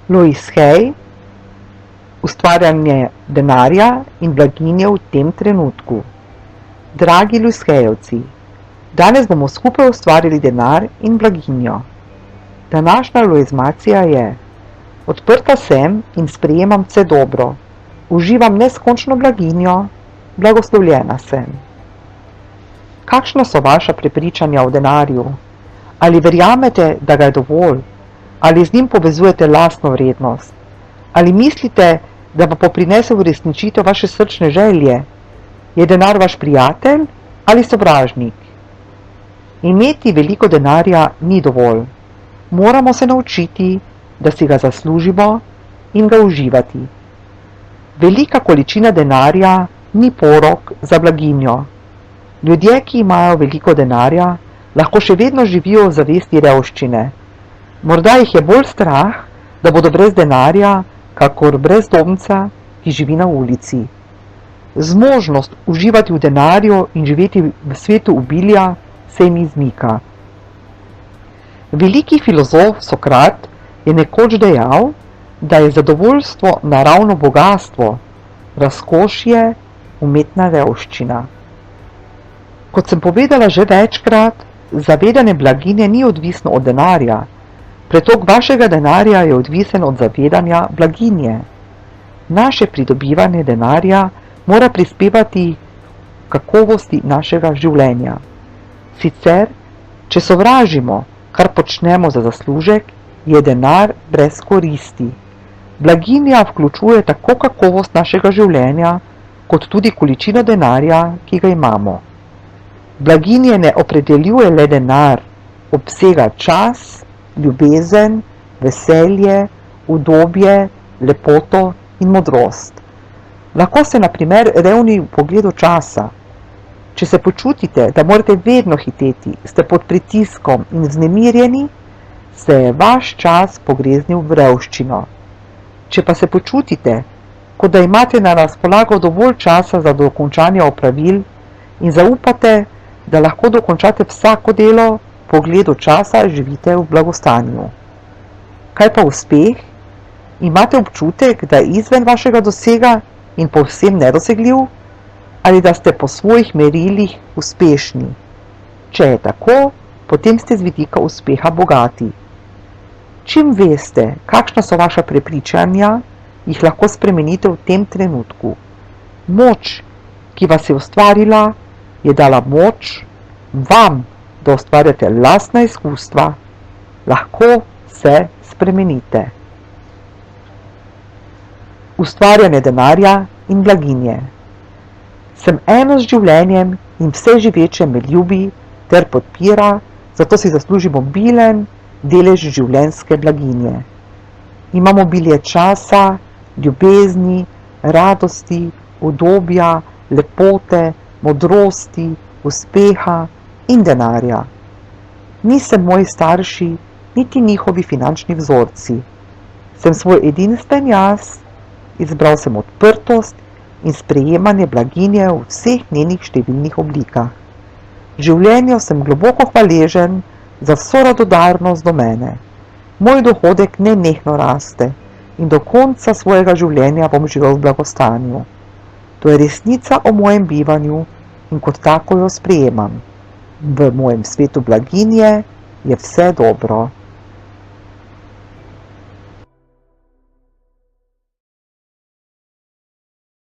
Louise Hay, ustvarjanje denarja in blaginje v tem trenutku. Dragi Louise Hayovci, danes bomo skupaj ustvarili denar in blaginjo. Današnja Louisemacija je: odprta sem in sprejemam vse dobro, uživam neskončno blaginjo, blagoslovljena sem. Kakšna so vaša prepričanja o denarju? Ali verjamete, da ga je dovolj? Ali z njim povezujete lastno vrednost? Ali mislite, da vam bo prinesel uresničitev vaše srčne želje? Je denar vaš prijatelj ali sovražnik? Imeti veliko denarja ni dovolj. Moramo se naučiti, da si ga zaslužimo in ga uživati. Velika količina denarja ni porok za blaginjo. Ljudje, ki imajo veliko denarja, lahko še vedno živijo v zavesti revščine. Morda jih je bolj strah, da bodo brez denarja, kakor brezdomca, ki živi na ulici. Zmožnost uživati v denarju in živeti v svetu obilja se jim izmika. Veliki filozof Sokrat je nekoč dejal, da je zadovoljstvo naravno bogastvo, razkošje umetna revščina. Kot sem povedala že večkrat, zavedanje blaginje ni odvisno od denarja. Pretok vašega denarja je odvisen od zavedanja blaginje. Naše pridobivanje denarja mora prispevati kakovosti našega življenja. Sicer, če sovražimo, kar počnemo za zaslužek, je denar brez koristi. Blaginja vključuje tako kakovost našega življenja, kot tudi količino denarja, ki ga imamo. Blaginje ne opredeljuje le denar, obsega čas, ljubezen, veselje, udobje, lepoto in modrost. Lahko ste na primer revni v pogledu časa. Če se počutite, da morate vedno hiteti, ste pod pritiskom in vznemirjeni, se je vaš čas pogreznil v revščino. Če pa se počutite, kot da imate na razpolago dovolj časa za dokončanje opravil in zaupate, da lahko dokončate vsako delo, v pogledu časa živite v blagostanju. Kaj pa uspeh? Imate občutek, da je izven vašega dosega in povsem nedosegljiv? Ali da ste po svojih merilih uspešni? Če je tako, potem ste z vidika uspeha bogati. Čim veste, kakšna so vaša prepričanja, jih lahko spremenite v tem trenutku. Moč, ki vas je ustvarila, je dala moč vam, da ustvarjate lastna izkustva. Lahko se spremenite. Ustvarjanje denarja in blaginje. Sem eno z življenjem in vse živeče me ljubi ter podpira, zato si zaslužim obilen delež življenjske blaginje. Imam obilje časa, ljubezni, radosti, udobja, lepote, modrosti, uspeha in denarja. Nisem moji starši, niti njihovi finančni vzorci. Sem svoj edinstven jaz, izbral sem odprtost in sprejemanje blaginje v vseh njenih številnih oblikah. Življenju sem globoko hvaležen za vso radodarnost do mene. Moj dohodek nenehno raste in do konca svojega življenja bom živel v blagostanju. To je resnica o mojem bivanju in kot tako jo sprejemam. V mojem svetu blaginje je vse dobro.